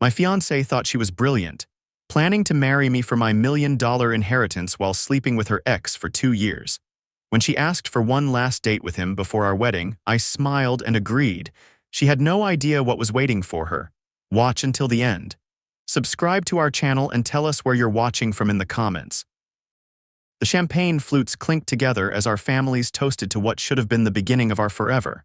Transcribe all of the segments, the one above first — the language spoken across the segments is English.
My fiancée thought she was brilliant, planning to marry me for my $1 million inheritance while sleeping with her ex for 2 years. When she asked for one last date with him before our wedding, I smiled and agreed. She had no idea what was waiting for her. Watch until the end. Subscribe to our channel and tell us where you're watching from in the comments. The champagne flutes clinked together as our families toasted to what should have been the beginning of our forever.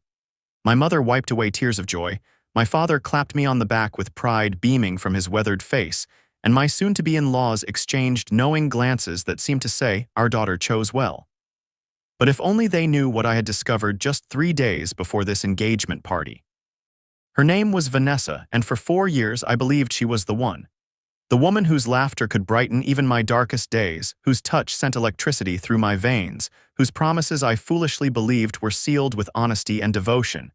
My mother wiped away tears of joy, my father clapped me on the back with pride beaming from his weathered face, and my soon-to-be-in-laws exchanged knowing glances that seemed to say, "Our daughter chose well." But if only they knew what I had discovered just 3 days before this engagement party. Her name was Vanessa, and for 4 years I believed she was the one. The woman whose laughter could brighten even my darkest days, whose touch sent electricity through my veins, whose promises I foolishly believed were sealed with honesty and devotion.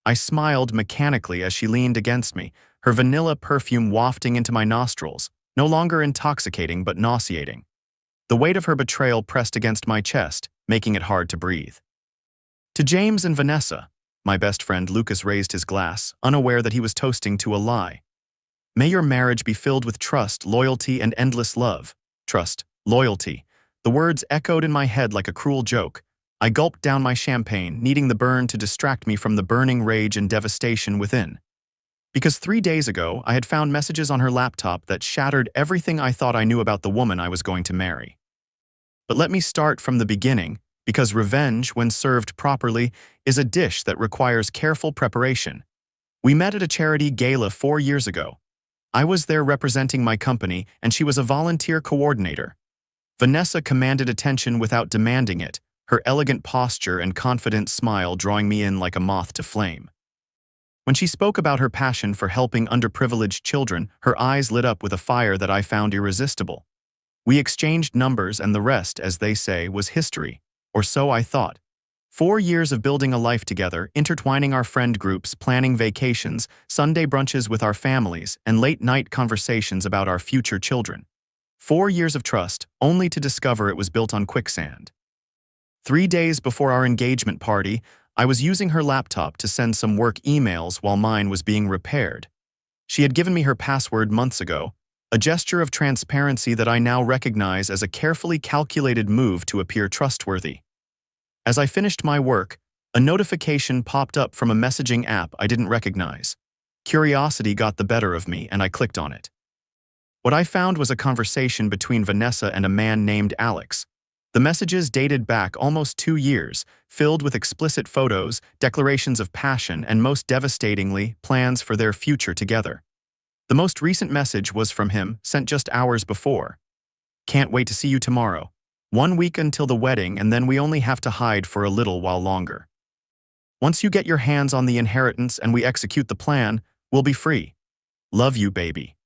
I smiled mechanically as she leaned against me, her vanilla perfume wafting into my nostrils, no longer intoxicating but nauseating. The weight of her betrayal pressed against my chest, making it hard to breathe. To James and Vanessa, my best friend Lucas raised his glass, unaware that he was toasting to a lie. May your marriage be filled with trust, loyalty, and endless love. Trust, loyalty. The words echoed in my head like a cruel joke. I gulped down my champagne, needing the burn to distract me from the burning rage and devastation within. Because 3 days ago, I had found messages on her laptop that shattered everything I thought I knew about the woman I was going to marry. But let me start from the beginning, because revenge, when served properly, is a dish that requires careful preparation. We met at a charity gala 4 years ago. I was there representing my company, and she was a volunteer coordinator. Vanessa commanded attention without demanding it, her elegant posture and confident smile drawing me in like a moth to flame. When she spoke about her passion for helping underprivileged children, her eyes lit up with a fire that I found irresistible. We exchanged numbers, and the rest, as they say, was history. Or so I thought. 4 years of building a life together, intertwining our friend groups, planning vacations, Sunday brunches with our families, and late-night conversations about our future children. 4 years of trust, only to discover it was built on quicksand. 3 days before our engagement party, I was using her laptop to send some work emails while mine was being repaired. She had given me her password months ago, a gesture of transparency that I now recognize as a carefully calculated move to appear trustworthy. As I finished my work, a notification popped up from a messaging app I didn't recognize. Curiosity got the better of me, and I clicked on it. What I found was a conversation between Vanessa and a man named Alex. The messages dated back almost 2 years, filled with explicit photos, declarations of passion, and most devastatingly, plans for their future together. The most recent message was from him, sent just hours before. "Can't wait to see you tomorrow. 1 week until the wedding, and then we only have to hide for a little while longer. Once you get your hands on the inheritance and we execute the plan, we'll be free. Love you, baby."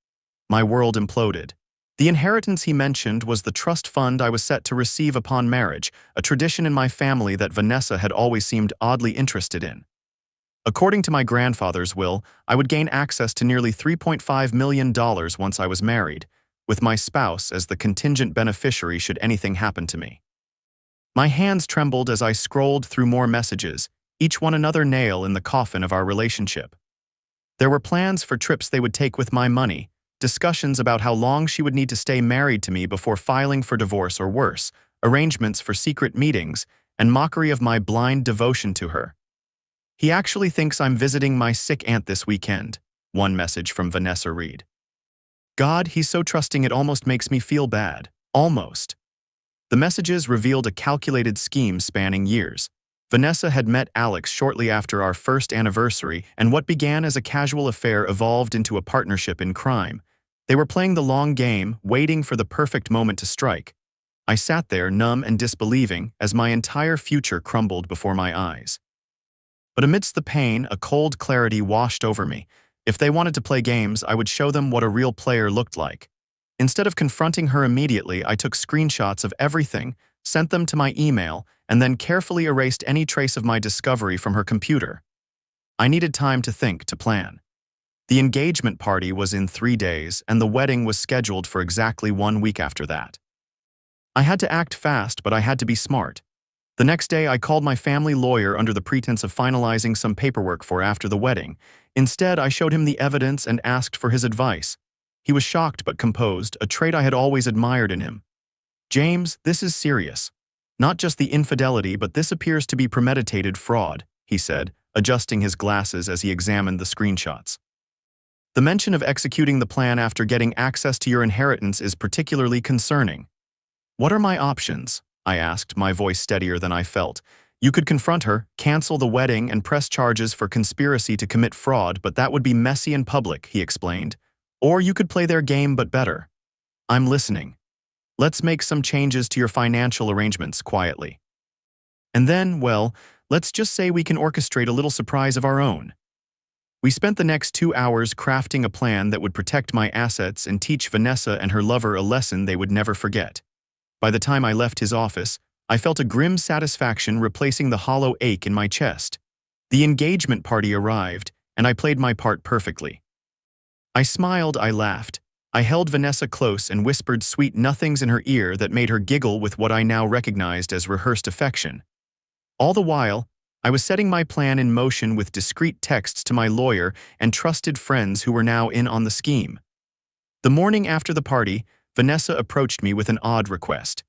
My world imploded. The inheritance he mentioned was the trust fund I was set to receive upon marriage, a tradition in my family that Vanessa had always seemed oddly interested in. According to my grandfather's will, I would gain access to nearly $3.5 million once I was married, with my spouse as the contingent beneficiary should anything happen to me. My hands trembled as I scrolled through more messages, each one another nail in the coffin of our relationship. There were plans for trips they would take with my money, discussions about how long she would need to stay married to me before filing for divorce or worse, arrangements for secret meetings, and mockery of my blind devotion to her. "He actually thinks I'm visiting my sick aunt this weekend," one message from Vanessa read. "God, he's so trusting it almost makes me feel bad. Almost." The messages revealed a calculated scheme spanning years. Vanessa had met Alex shortly after our first anniversary, and what began as a casual affair evolved into a partnership in crime. They were playing the long game, waiting for the perfect moment to strike. I sat there, numb and disbelieving, as my entire future crumbled before my eyes. But amidst the pain, a cold clarity washed over me. If they wanted to play games, I would show them what a real player looked like. Instead of confronting her immediately, I took screenshots of everything, sent them to my email, and then carefully erased any trace of my discovery from her computer. I needed time to think, to plan. The engagement party was in 3 days, and the wedding was scheduled for exactly 1 week after that. I had to act fast, but I had to be smart. The next day, I called my family lawyer under the pretense of finalizing some paperwork for after the wedding. Instead, I showed him the evidence and asked for his advice. He was shocked but composed, a trait I had always admired in him. "James, this is serious. Not just the infidelity, but this appears to be premeditated fraud," he said, adjusting his glasses as he examined the screenshots. "The mention of executing the plan after getting access to your inheritance is particularly concerning." "What are my options?" I asked, my voice steadier than I felt. "You could confront her, cancel the wedding, and press charges for conspiracy to commit fraud, but that would be messy and public," he explained. "Or you could play their game, but better." "I'm listening." "Let's make some changes to your financial arrangements quietly. And then, well, let's just say we can orchestrate a little surprise of our own." We spent the next 2 hours crafting a plan that would protect my assets and teach Vanessa and her lover a lesson they would never forget. By the time I left his office, I felt a grim satisfaction replacing the hollow ache in my chest. The engagement party arrived, and I played my part perfectly. I smiled, I laughed. I held Vanessa close and whispered sweet nothings in her ear that made her giggle with what I now recognized as rehearsed affection. All the while, I was setting my plan in motion with discreet texts to my lawyer and trusted friends who were now in on the scheme. The morning after the party, Vanessa approached me with an odd request.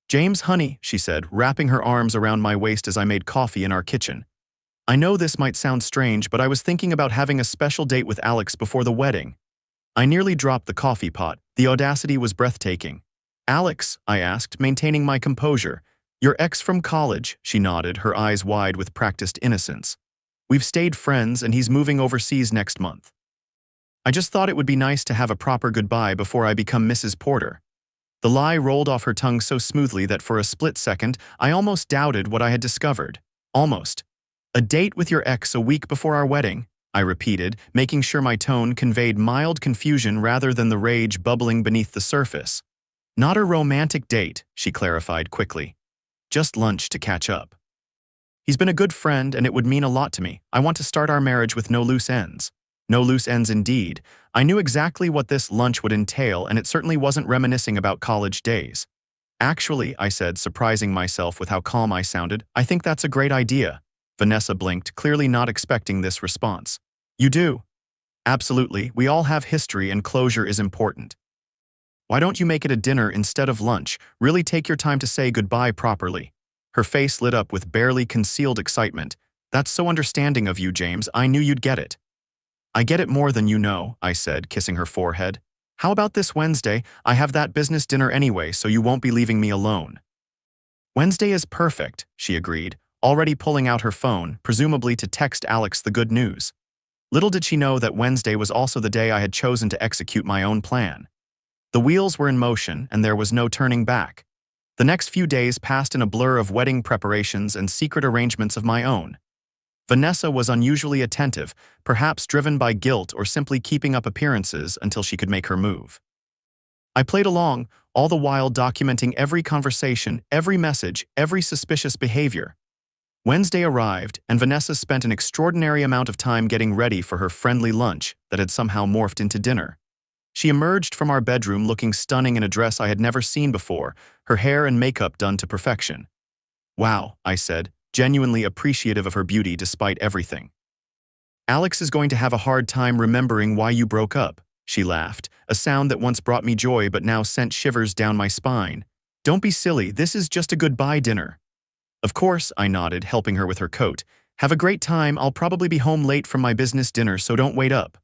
"James, honey," she said, wrapping her arms around my waist as I made coffee in our kitchen. "I know this might sound strange, but I was thinking about having a special date with Alex before the wedding." I nearly dropped the coffee pot. The audacity was breathtaking. "Alex?" I asked, maintaining my composure. "Your ex from college," she nodded, her eyes wide with practiced innocence. "We've stayed friends, and he's moving overseas next month. I just thought it would be nice to have a proper goodbye before I become Mrs. Porter." The lie rolled off her tongue so smoothly that for a split second, I almost doubted what I had discovered. Almost. "A date with your ex a week before our wedding?" I repeated, making sure my tone conveyed mild confusion rather than the rage bubbling beneath the surface. "Not a romantic date," she clarified quickly. "Just lunch to catch up. He's been a good friend, and it would mean a lot to me. I want to start our marriage with no loose ends." No loose ends indeed. I knew exactly what this lunch would entail, and it certainly wasn't reminiscing about college days. "Actually," I said, surprising myself with how calm I sounded, "I think that's a great idea." Vanessa blinked, clearly not expecting this response. "You do?" "Absolutely. We all have history, and closure is important." "Why don't you make it a dinner instead of lunch? Really take your time to say goodbye properly." Her face lit up with barely concealed excitement. "That's so understanding of you, James. I knew you'd get it." "I get it more than you know," I said, kissing her forehead. "How about this Wednesday? I have that business dinner anyway, so you won't be leaving me alone." "Wednesday is perfect," she agreed, already pulling out her phone, presumably to text Alex the good news. Little did she know that Wednesday was also the day I had chosen to execute my own plan. The wheels were in motion, and there was no turning back. The next few days passed in a blur of wedding preparations and secret arrangements of my own. Vanessa was unusually attentive, perhaps driven by guilt or simply keeping up appearances until she could make her move. I played along, all the while documenting every conversation, every message, every suspicious behavior. Wednesday arrived, and Vanessa spent an extraordinary amount of time getting ready for her friendly lunch that had somehow morphed into dinner. She emerged from our bedroom looking stunning in a dress I had never seen before, her hair and makeup done to perfection. "Wow," I said, genuinely appreciative of her beauty despite everything. "Alex is going to have a hard time remembering why you broke up," she laughed, a sound that once brought me joy but now sent shivers down my spine. "Don't be silly, this is just a goodbye dinner." "Of course," I nodded, helping her with her coat. "Have a great time. I'll probably be home late from my business dinner, so don't wait up."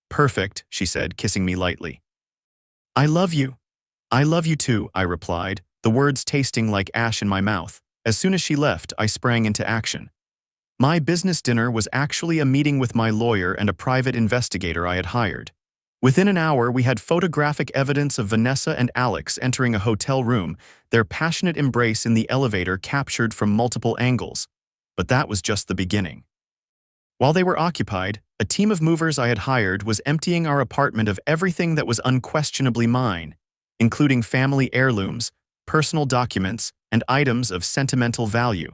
"Perfect," she said, kissing me lightly. "I love you." "I love you too," I replied, the words tasting like ash in my mouth. As soon as she left, I sprang into action. My business dinner was actually a meeting with my lawyer and a private investigator I had hired. Within an hour, we had photographic evidence of Vanessa and Alex entering a hotel room, their passionate embrace in the elevator captured from multiple angles. But that was just the beginning. While they were occupied, a team of movers I had hired was emptying our apartment of everything that was unquestionably mine, including family heirlooms, personal documents, and items of sentimental value.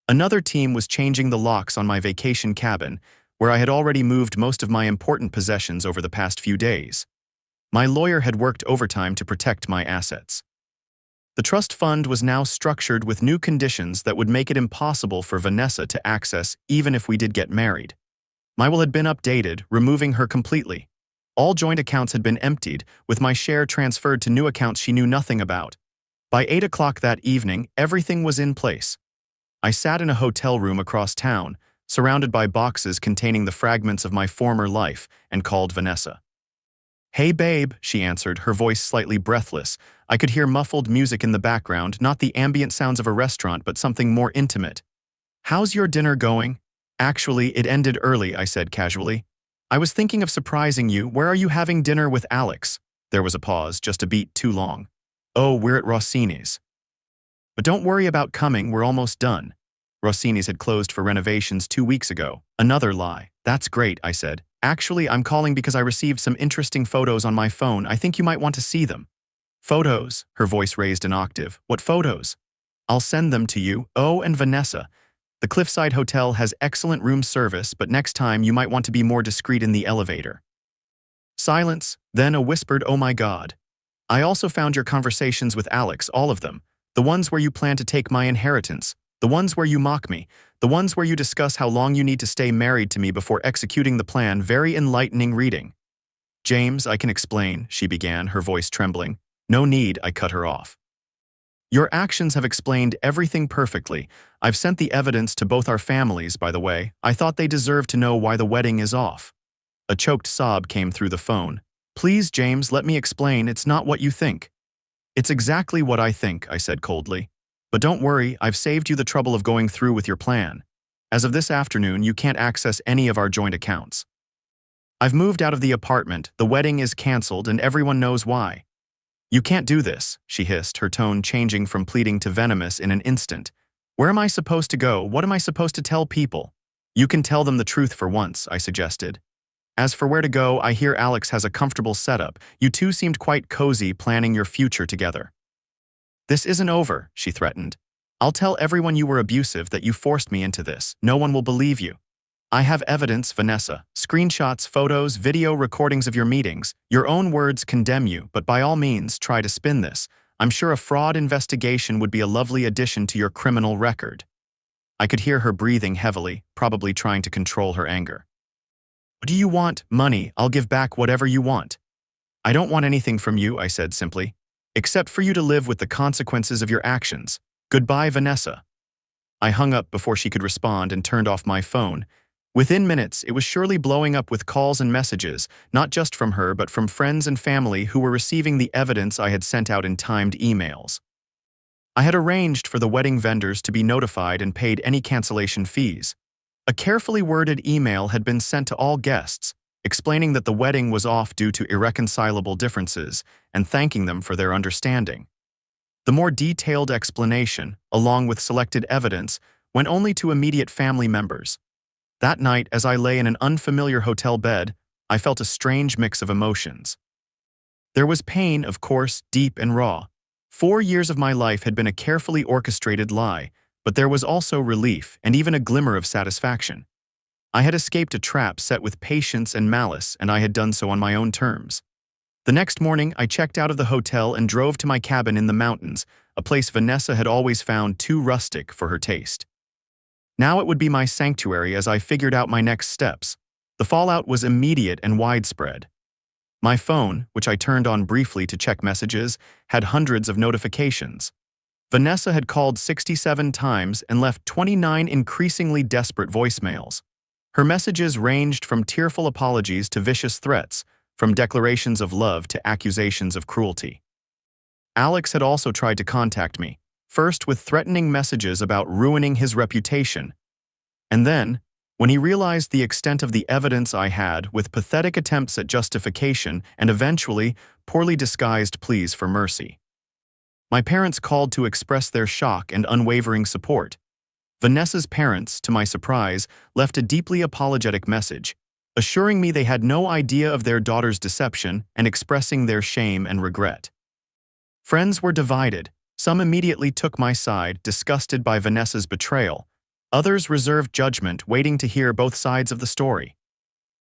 Another team was changing the locks on my vacation cabin, where I had already moved most of my important possessions over the past few days. My lawyer had worked overtime to protect my assets. The trust fund was now structured with new conditions that would make it impossible for Vanessa to access even if we did get married. My will had been updated, removing her completely. All joint accounts had been emptied, with my share transferred to new accounts she knew nothing about. By 8 o'clock that evening, everything was in place. I sat in a hotel room across town, surrounded by boxes containing the fragments of my former life, and called Vanessa. "Hey babe," she answered, her voice slightly breathless. I could hear muffled music in the background, not the ambient sounds of a restaurant, but something more intimate. "How's your dinner going?" "Actually, it ended early," I said casually. "I was thinking of surprising you. Where are you having dinner with Alex?" There was a pause, just a beat too long. "Oh, we're at Rossini's." "But don't worry about coming, we're almost done." Rossini's had closed for renovations 2 weeks ago. Another lie. "That's great," I said. "Actually, I'm calling because I received some interesting photos on my phone. I think you might want to see them." "Photos?" Her voice raised an octave. "What photos?" "I'll send them to you. Oh, and Vanessa. The Cliffside Hotel has excellent room service, but next time you might want to be more discreet in the elevator." Silence, then a whispered, "Oh my God. I also found your conversations with Alex, all of them. The ones where you plan to take my inheritance. The ones where you mock me. The ones where you discuss how long you need to stay married to me before executing the plan. Very enlightening reading." "James, I can explain," she began, her voice trembling. "No need," I cut her off. "Your actions have explained everything perfectly. I've sent the evidence to both our families, by the way. I thought they deserved to know why the wedding is off." A choked sob came through the phone. "Please, James, let me explain. It's not what you think." "It's exactly what I think," I said coldly. "But don't worry, I've saved you the trouble of going through with your plan. As of this afternoon, you can't access any of our joint accounts. I've moved out of the apartment, the wedding is canceled, and everyone knows why." "You can't do this," she hissed, her tone changing from pleading to venomous in an instant. "Where am I supposed to go? What am I supposed to tell people?" "You can tell them the truth for once," I suggested. "As for where to go, I hear Alex has a comfortable setup. You two seemed quite cozy planning your future together." "This isn't over," she threatened. "I'll tell everyone you were abusive, that you forced me into this. No one will believe you. I have evidence, Vanessa. Screenshots, photos, video recordings of your meetings. Your own words condemn you, but by all means, try to spin this. I'm sure a fraud investigation would be a lovely addition to your criminal record." I could hear her breathing heavily, probably trying to control her anger. "What do you want? Money. I'll give back whatever you want." "I don't want anything from you," I said simply, "except for you to live with the consequences of your actions. Goodbye, Vanessa." I hung up before she could respond and turned off my phone. Within minutes, it was surely blowing up with calls and messages, not just from her but from friends and family who were receiving the evidence I had sent out in timed emails. I had arranged for the wedding vendors to be notified and paid any cancellation fees. A carefully worded email had been sent to all guests, explaining that the wedding was off due to irreconcilable differences and thanking them for their understanding. The more detailed explanation, along with selected evidence, went only to immediate family members. That night, as I lay in an unfamiliar hotel bed, I felt a strange mix of emotions. There was pain, of course, deep and raw. 4 years of my life had been a carefully orchestrated lie, but there was also relief and even a glimmer of satisfaction. I had escaped a trap set with patience and malice, and I had done so on my own terms. The next morning, I checked out of the hotel and drove to my cabin in the mountains, a place Vanessa had always found too rustic for her taste. Now it would be my sanctuary as I figured out my next steps. The fallout was immediate and widespread. My phone, which I turned on briefly to check messages, had hundreds of notifications. Vanessa had called 67 times and left 29 increasingly desperate voicemails. Her messages ranged from tearful apologies to vicious threats, from declarations of love to accusations of cruelty. Alex had also tried to contact me, first with threatening messages about ruining his reputation, and then, when he realized the extent of the evidence I had, with pathetic attempts at justification and eventually poorly disguised pleas for mercy. My parents called to express their shock and unwavering support. Vanessa's parents, to my surprise, left a deeply apologetic message, assuring me they had no idea of their daughter's deception and expressing their shame and regret. Friends were divided. Some immediately took my side, disgusted by Vanessa's betrayal. Others reserved judgment, waiting to hear both sides of the story.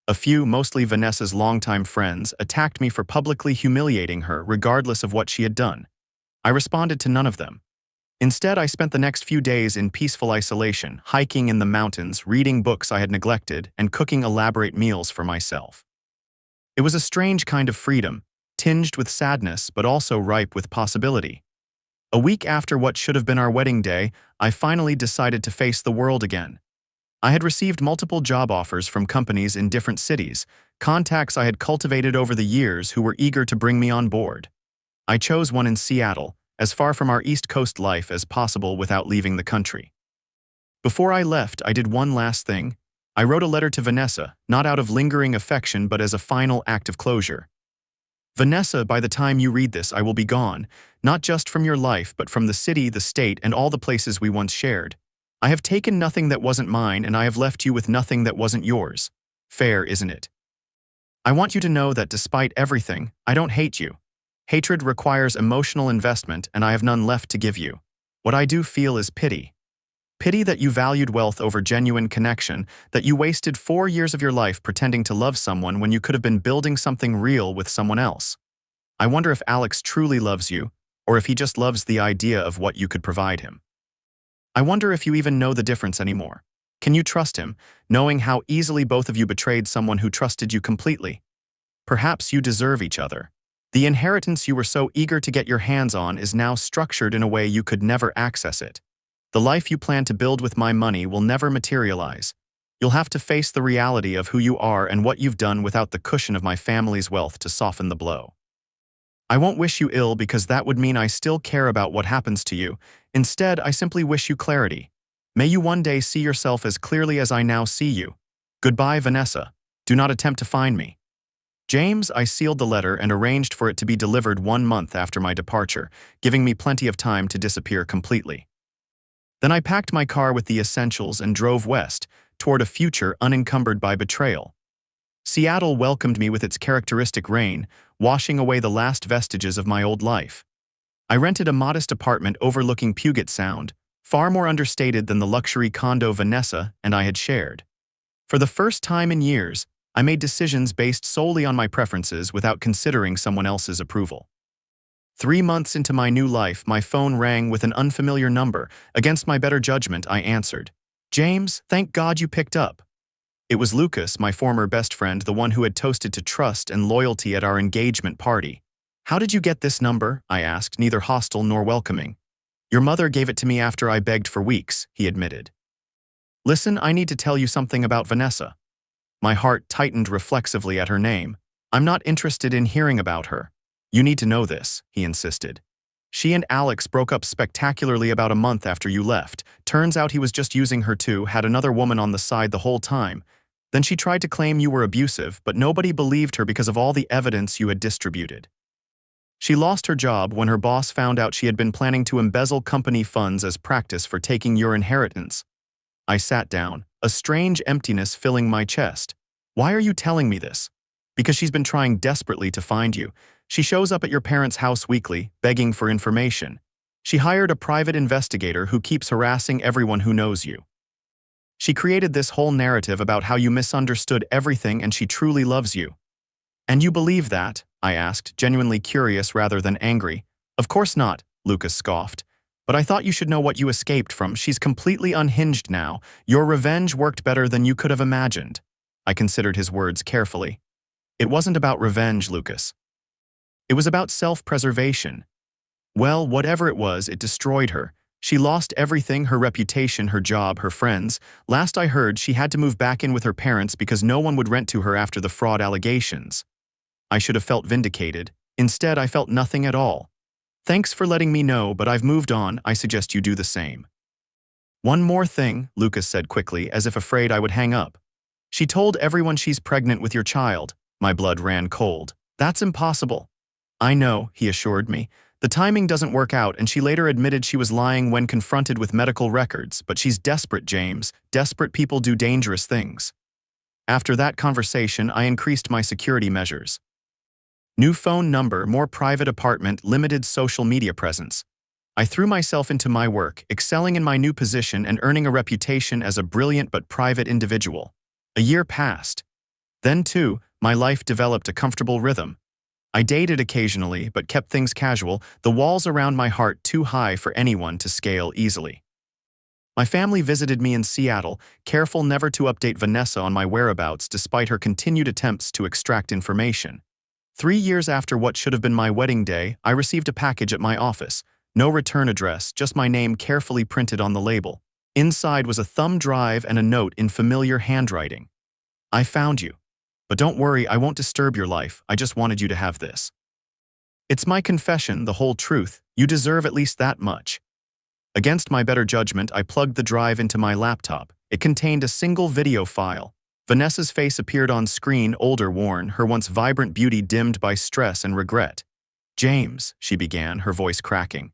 A few, mostly Vanessa's longtime friends, attacked me for publicly humiliating her, regardless of what she had done. I responded to none of them. Instead, I spent the next few days in peaceful isolation, hiking in the mountains, reading books I had neglected, and cooking elaborate meals for myself. It was a strange kind of freedom, tinged with sadness but also ripe with possibility. A week after what should have been our wedding day, I finally decided to face the world again. I had received multiple job offers from companies in different cities, contacts I had cultivated over the years who were eager to bring me on board. I chose one in Seattle, as far from our East Coast life as possible without leaving the country. Before I left, I did one last thing. I wrote a letter to Vanessa, not out of lingering affection but as a final act of closure. Vanessa, by the time you read this, I will be gone, not just from your life but from the city, the state, and all the places we once shared. I have taken nothing that wasn't mine and I have left you with nothing that wasn't yours. Fair, isn't it? I want you to know that despite everything, I don't hate you. Hatred requires emotional investment and I have none left to give you. What I do feel is pity. Pity that you valued wealth over genuine connection, that you wasted 4 years of your life pretending to love someone when you could have been building something real with someone else. I wonder if Alex truly loves you, or if he just loves the idea of what you could provide him. I wonder if you even know the difference anymore. Can you trust him, knowing how easily both of you betrayed someone who trusted you completely? Perhaps you deserve each other. The inheritance you were so eager to get your hands on is now structured in a way you could never access it. The life you plan to build with my money will never materialize. You'll have to face the reality of who you are and what you've done without the cushion of my family's wealth to soften the blow. I won't wish you ill because that would mean I still care about what happens to you. Instead, I simply wish you clarity. May you one day see yourself as clearly as I now see you. Goodbye, Vanessa. Do not attempt to find me. James, I sealed the letter and arranged for it to be delivered 1 month after my departure, giving me plenty of time to disappear completely. Then I packed my car with the essentials and drove west, toward a future unencumbered by betrayal. Seattle welcomed me with its characteristic rain, washing away the last vestiges of my old life. I rented a modest apartment overlooking Puget Sound, far more understated than the luxury condo Vanessa and I had shared. For the first time in years, I made decisions based solely on my preferences without considering someone else's approval. 3 months into my new life, my phone rang with an unfamiliar number. Against my better judgment, I answered. James, thank God you picked up. It was Lucas, my former best friend, the one who had toasted to trust and loyalty at our engagement party. How did you get this number? I asked, neither hostile nor welcoming. Your mother gave it to me after I begged for weeks, he admitted. Listen, I need to tell you something about Vanessa. My heart tightened reflexively at her name. I'm not interested in hearing about her. You need to know this, he insisted. She and Alex broke up spectacularly about a month after you left. Turns out he was just using her too, had another woman on the side the whole time. Then she tried to claim you were abusive, but nobody believed her because of all the evidence you had distributed. She lost her job when her boss found out she had been planning to embezzle company funds as practice for taking your inheritance. I sat down, a strange emptiness filling my chest. Why are you telling me this? Because she's been trying desperately to find you. She shows up at your parents' house weekly, begging for information. She hired a private investigator who keeps harassing everyone who knows you. She created this whole narrative about how you misunderstood everything and she truly loves you. And you believe that? I asked, genuinely curious rather than angry. Of course not, Lucas scoffed. But I thought you should know what you escaped from. She's completely unhinged now. Your revenge worked better than you could have imagined. I considered his words carefully. It wasn't about revenge, Lucas. It was about self-preservation. Well, whatever it was, it destroyed her. She lost everything, her reputation, her job, her friends. Last I heard, she had to move back in with her parents because no one would rent to her after the fraud allegations. I should have felt vindicated. Instead, I felt nothing at all. Thanks for letting me know, but I've moved on. I suggest you do the same. One more thing, Lucas said quickly, as if afraid I would hang up. She told everyone she's pregnant with your child. My blood ran cold. That's impossible. I know, he assured me. The timing doesn't work out, and she later admitted she was lying when confronted with medical records, but she's desperate, James. Desperate people do dangerous things. After that conversation, I increased my security measures. New phone number, more private apartment, limited social media presence. I threw myself into my work, excelling in my new position and earning a reputation as a brilliant but private individual. A year passed. Then, too, my life developed a comfortable rhythm. I dated occasionally, but kept things casual, the walls around my heart too high for anyone to scale easily. My family visited me in Seattle, careful never to update Vanessa on my whereabouts despite her continued attempts to extract information. 3 years after what should have been my wedding day, I received a package at my office. No return address, just my name carefully printed on the label. Inside was a thumb drive and a note in familiar handwriting. I found you. But don't worry, I won't disturb your life, I just wanted you to have this. It's my confession, the whole truth. You deserve at least that much. Against my better judgment, I plugged the drive into my laptop. It contained a single video file. Vanessa's face appeared on screen, older, worn, her once vibrant beauty dimmed by stress and regret. "James," she began, her voice cracking.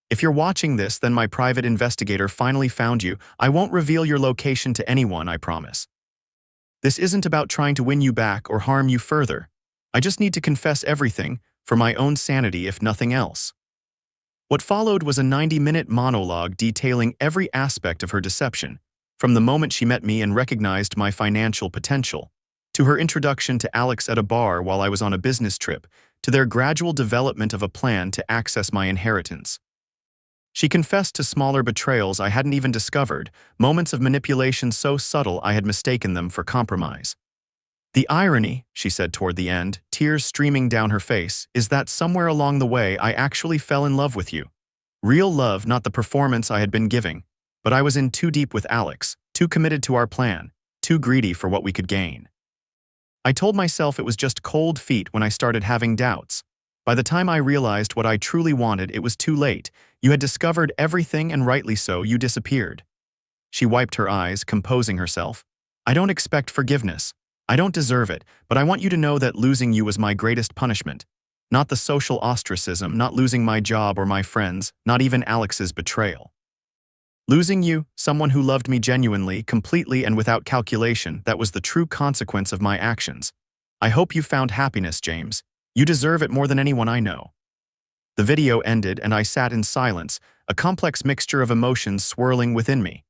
"If you're watching this, then my private investigator finally found you. I won't reveal your location to anyone, I promise. This isn't about trying to win you back or harm you further. I just need to confess everything, for my own sanity if nothing else." What followed was a 90-minute monologue detailing every aspect of her deception, from the moment she met me and recognized my financial potential, to her introduction to Alex at a bar while I was on a business trip, to their gradual development of a plan to access my inheritance. She confessed to smaller betrayals I hadn't even discovered, moments of manipulation so subtle I had mistaken them for compromise. "The irony," she said toward the end, tears streaming down her face, "is that somewhere along the way I actually fell in love with you. Real love, not the performance I had been giving. But I was in too deep with Alex, too committed to our plan, too greedy for what we could gain. I told myself it was just cold feet when I started having doubts. By the time I realized what I truly wanted, it was too late. You had discovered everything, and rightly so, you disappeared." She wiped her eyes, composing herself. "I don't expect forgiveness. I don't deserve it, but I want you to know that losing you was my greatest punishment. Not the social ostracism, not losing my job or my friends, not even Alex's betrayal. Losing you, someone who loved me genuinely, completely and without calculation, that was the true consequence of my actions. I hope you found happiness, James. You deserve it more than anyone I know." The video ended and I sat in silence, a complex mixture of emotions swirling within me.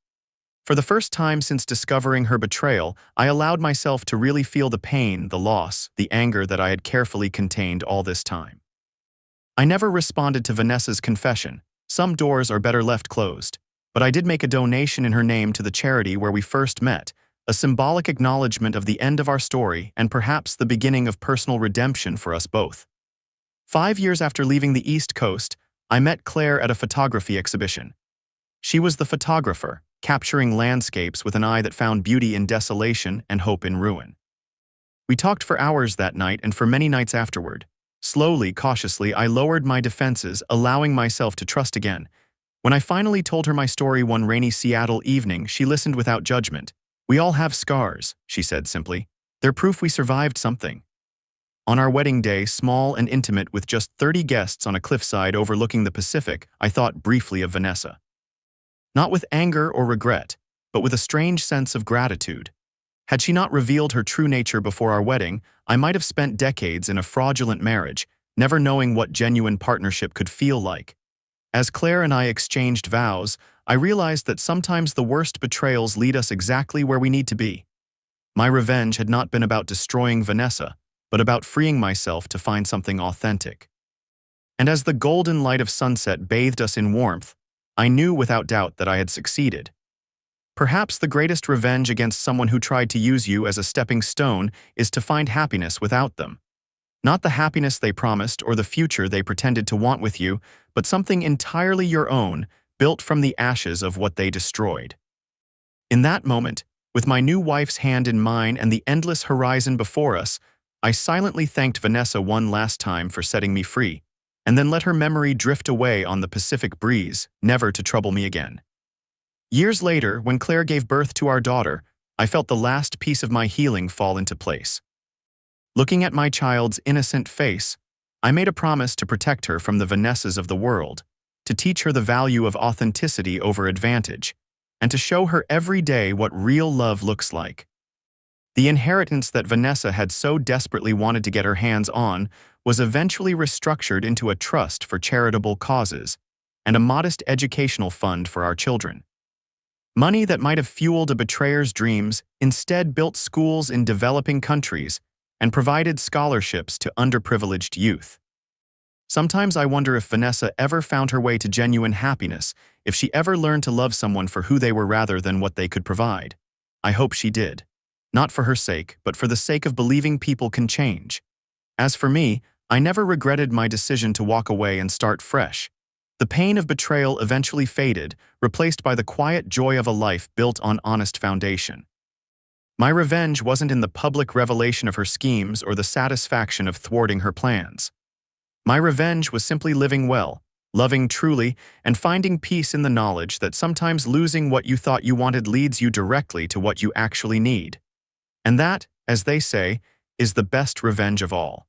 For the first time since discovering her betrayal, I allowed myself to really feel the pain, the loss, the anger that I had carefully contained all this time. I never responded to Vanessa's confession. Some doors are better left closed. But I did make a donation in her name to the charity where we first met, a symbolic acknowledgement of the end of our story and perhaps the beginning of personal redemption for us both. 5 years after leaving the East Coast, I met Claire at a photography exhibition. She was the photographer, capturing landscapes with an eye that found beauty in desolation and hope in ruin. We talked for hours that night and for many nights afterward. Slowly, cautiously, I lowered my defenses, allowing myself to trust again. When I finally told her my story one rainy Seattle evening, she listened without judgment. "We all have scars," she said simply. "They're proof we survived something." On our wedding day, small and intimate with just 30 guests on a cliffside overlooking the Pacific, I thought briefly of Vanessa. Not with anger or regret, but with a strange sense of gratitude. Had she not revealed her true nature before our wedding, I might have spent decades in a fraudulent marriage, never knowing what genuine partnership could feel like. As Claire and I exchanged vows, I realized that sometimes the worst betrayals lead us exactly where we need to be. My revenge had not been about destroying Vanessa, but about freeing myself to find something authentic. And as the golden light of sunset bathed us in warmth, I knew without doubt that I had succeeded. Perhaps the greatest revenge against someone who tried to use you as a stepping stone is to find happiness without them. Not the happiness they promised or the future they pretended to want with you, but something entirely your own, built from the ashes of what they destroyed. In that moment, with my new wife's hand in mine and the endless horizon before us, I silently thanked Vanessa one last time for setting me free, and then let her memory drift away on the Pacific breeze, never to trouble me again. Years later, when Claire gave birth to our daughter, I felt the last piece of my healing fall into place. Looking at my child's innocent face, I made a promise to protect her from the Vanessas of the world, to teach her the value of authenticity over advantage, and to show her every day what real love looks like. The inheritance that Vanessa had so desperately wanted to get her hands on was eventually restructured into a trust for charitable causes and a modest educational fund for our children. Money that might have fueled a betrayer's dreams instead built schools in developing countries and provided scholarships to underprivileged youth. Sometimes I wonder if Vanessa ever found her way to genuine happiness, if she ever learned to love someone for who they were rather than what they could provide. I hope she did. Not for her sake, but for the sake of believing people can change. As for me, I never regretted my decision to walk away and start fresh. The pain of betrayal eventually faded, replaced by the quiet joy of a life built on honest foundation. My revenge wasn't in the public revelation of her schemes or the satisfaction of thwarting her plans. My revenge was simply living well, loving truly, and finding peace in the knowledge that sometimes losing what you thought you wanted leads you directly to what you actually need. And that, as they say, is the best revenge of all.